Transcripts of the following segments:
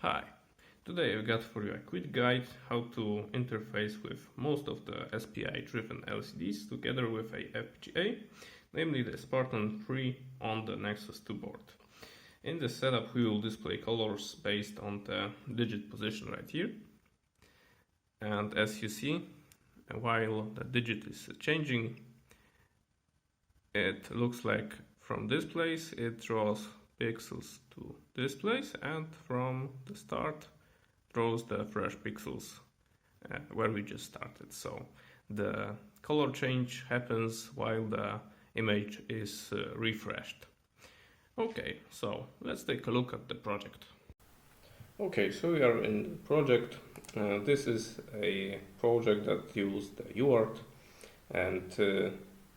Hi, today I've got for you a quick guide how to interface with most of the SPI driven LCDs together with a FPGA, namely the Spartan 3 on the Nexys 2 board. In this setup we will display colors based on the digit position right here. And as you see, while the digit is changing, it looks like from this place it draws pixels to this place, and from the start draws the fresh pixels where we just started. So the color change happens while the image is refreshed. Okay, so let's take a look at the project. Okay, so we are in the project. This is a project that used the UART, and to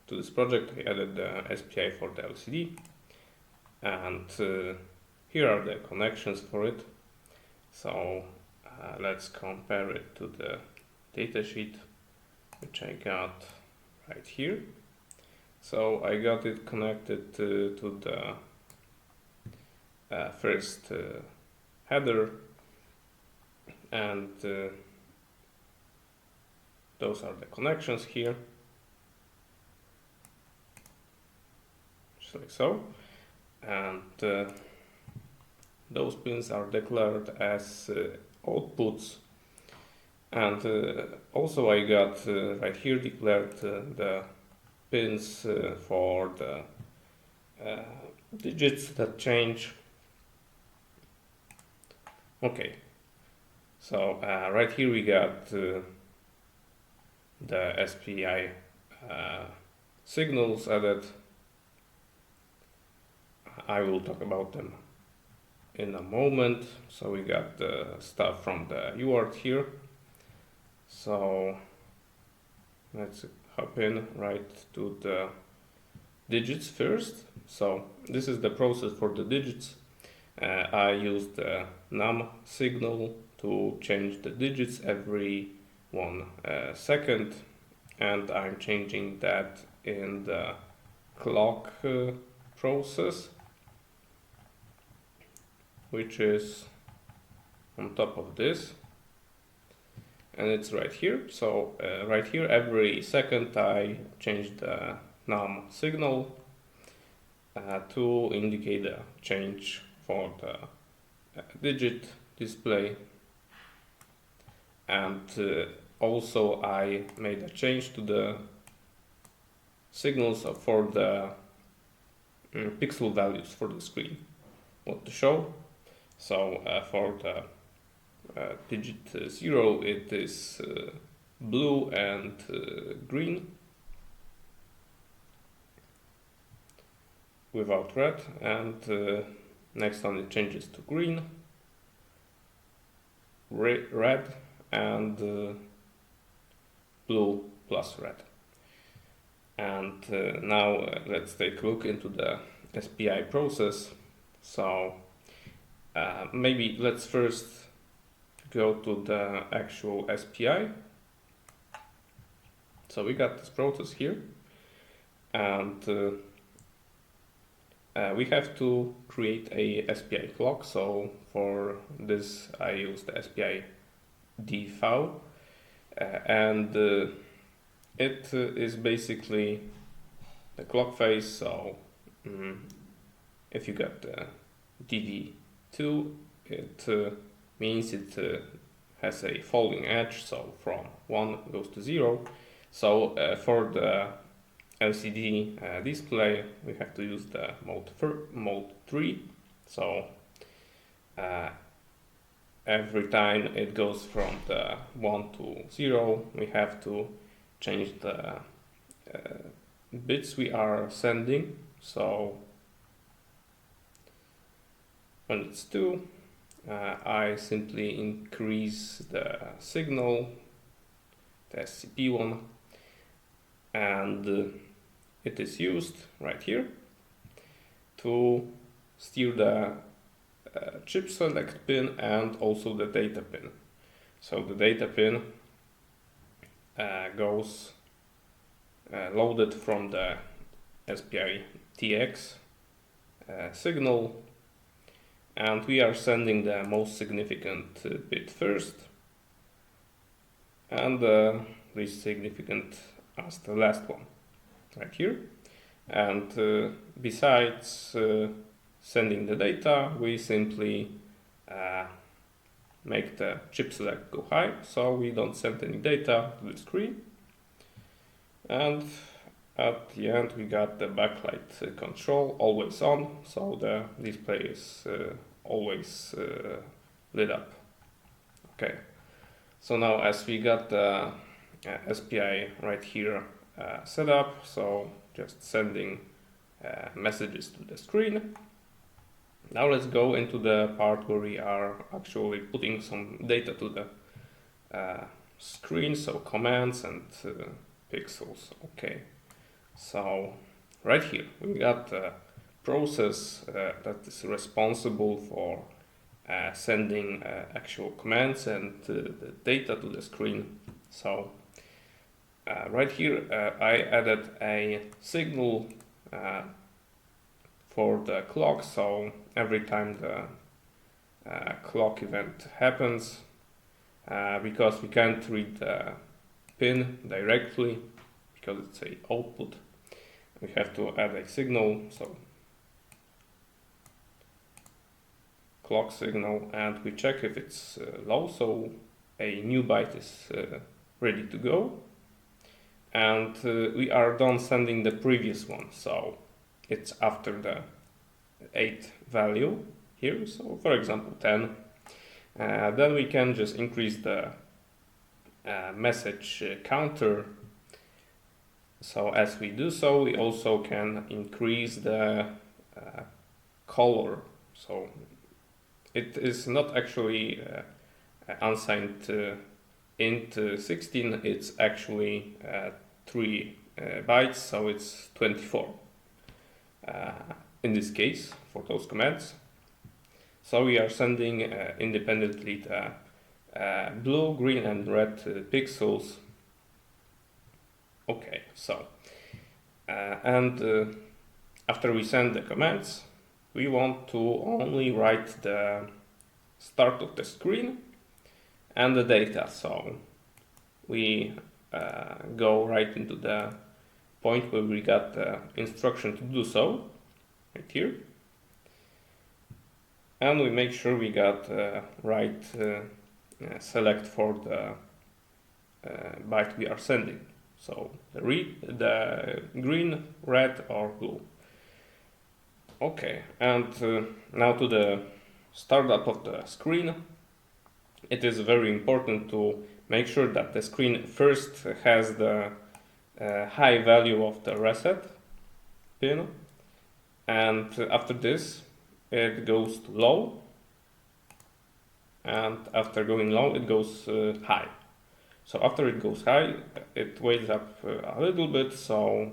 this project I added the SPI for the LCD, and here are the connections for it. So let's compare it to the datasheet which I got right here. So I got it connected to the first header, and those are the connections here, just like so, and those pins are declared as outputs, and also I got right here declared the pins for the digits that change. Okay, so right here we got the SPI signals added. I will talk about them in a moment. So we got the stuff from the UART here. So let's hop in right to the digits first. So this is the process for the digits. I use the num signal to change the digits every 1 second, and I'm changing that in the clock process, which is on top of this, and it's right here. So right here every second I change the num signal to indicate the change for the digit display, and also I made a change to the signals for the pixel values for the screen, what to show. So for the digit 0 it is blue and green without red, and next one it changes to green, red, and blue plus red. And now let's take a look into the SPI process. So maybe let's first go to the actual SPI. So we got this process here, and we have to create a SPI clock. So for this I use the SPI dFAU, and it is basically the clock phase. So if you got the DD2, it means it has a falling edge, so from 1 goes to 0. So for the LCD display we have to use the mode 3. So every time it goes from the 1 to 0 we have to change the bits we are sending. So when it's 2, I simply increase the signal, the SCP one, and it is used right here to steer the chip select pin and also the data pin. So the data pin goes loaded from the SPI TX signal, and we are sending the most significant bit first, and the least significant as the last one, right here. And besides sending the data, we simply make the chip select go high, so we don't send any data to the screen. And at the end we got the backlight control always on, so the display is always lit up. Okay, so now as we got the SPI right here set up, so just sending messages to the screen. Now let's go into the part where we are actually putting some data to the screen, so commands and pixels. Okay, so right here we got the process that is responsible for sending actual commands and the data to the screen. So right here I added a signal for the clock, so every time the clock event happens, because we can't read the pin directly because it's a output, we have to add a signal, so clock signal, and we check if it's low, so a new byte is ready to go, and we are done sending the previous one, so it's after the 8 value here, so for example 10. Then we can just increase the message counter. So as we do so, we also can increase the color. So it is not actually unsigned int 16, it's actually 3 bytes, so it's 24 in this case for those commands. So we are sending independently the blue, green and red pixels. Okay, so and after we send the commands, we want to only write the start of the screen and the data. So we go right into the point where we got the instruction to do so, right here. And we make sure we got right select for the byte we are sending. So the green, red or blue. Okay, and now to the startup of the screen. It is very important to make sure that the screen first has the high value of the reset pin, and after this it goes to low, and after going low it goes high. So after it goes high, it wakes up a little bit, so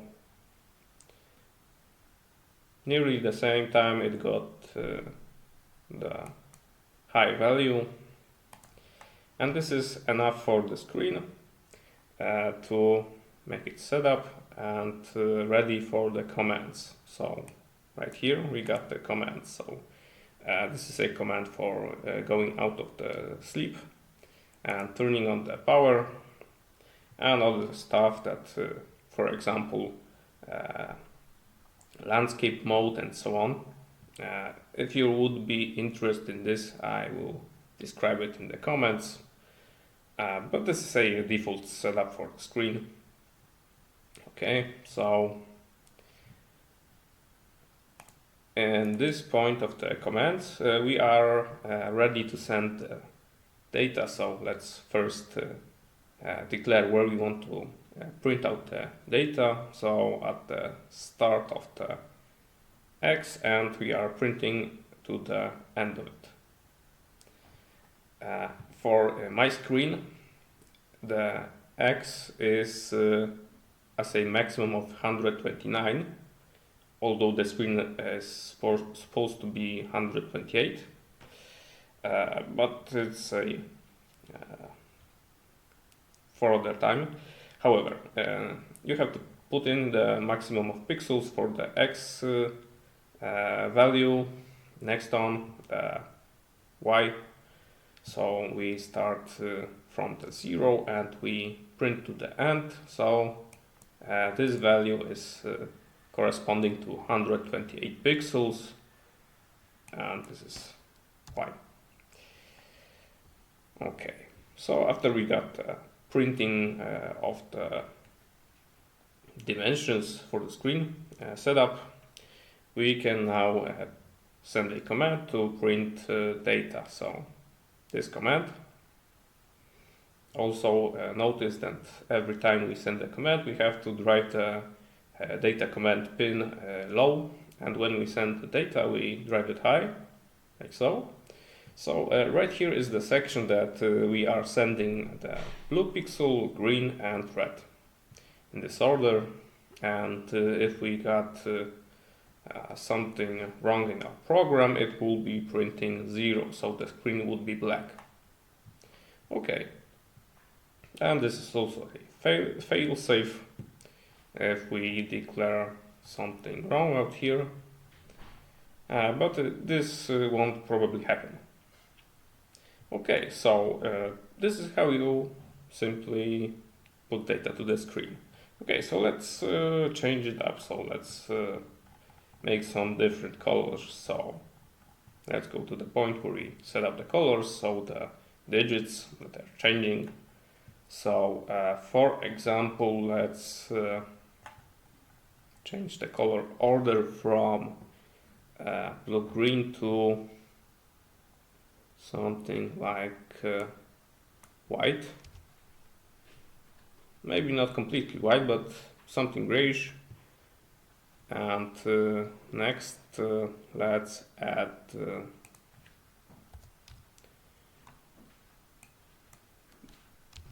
nearly the same time it got the high value, and this is enough for the screen to make it set up and ready for the commands. So right here we got the commands. So this is a command for going out of the sleep and turning on the power and all the stuff that, for example, landscape mode and so on. If you would be interested in this, I will describe it in the comments. But this is a default setup for the screen. Okay, so in this point of the commands, we are ready to send data. So let's first declare where we want to print out the data. So at the start of the X, and we are printing to the end of it. For my screen, the X is as a maximum of 129, although the screen is supposed to be 128, but it's a for other time. However, you have to put in the maximum of pixels for the X value, next on y. So we start from the 0 and we print to the end. So this value is corresponding to 128 pixels, and this is y. Okay, so after we got printing of the dimensions for the screen set up, we can now send a command to print data. So this command. Also notice that every time we send a command, we have to drive the data command pin low, and when we send the data, we drive it high, like so. So right here is the section that we are sending the blue pixel, green and red in this order. And if we got something wrong in our program, it will be printing 0, so the screen would be black. Okay, and this is also a fail-safe if we declare something wrong out here, but this won't probably happen. Okay, so this is how you simply put data to the screen. Okay, so let's change it up. So let's make some different colors. So let's go to the point where we set up the colors, so the digits that are changing. So for example, let's change the color order from blue-green to something like white. Maybe not completely white, but something grayish. And next, let's add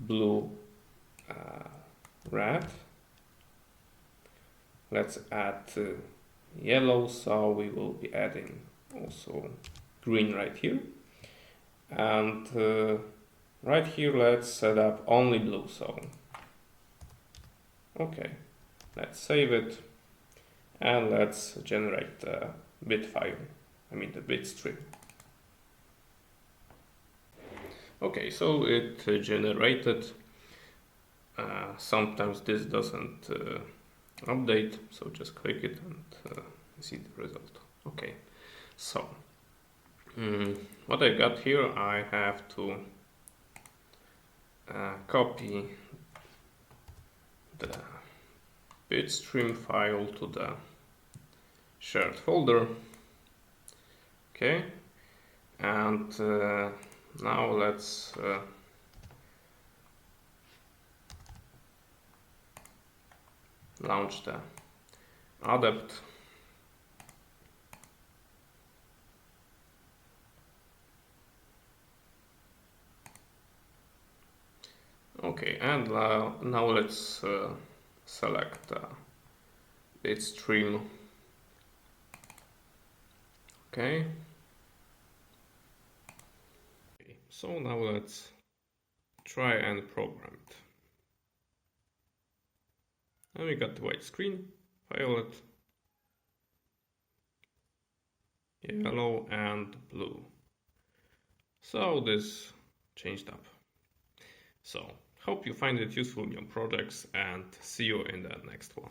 blue, red. Let's add yellow, so we will be adding also green right here. And right here, let's set up only blue. So okay, let's save it and let's generate the bit file, the bit stream. Okay, so it generated. Sometimes this doesn't update, so just click it and see the result. Okay, so what I got here, I have to copy the bitstream file to the shared folder. Okay, and now let's launch the adept. Okay, and now let's select the bitstream. Okay. So now let's try and program it. And we got the white screen, violet, yellow and blue. So this changed up. So hope you find it useful in your projects, and see you in the next one.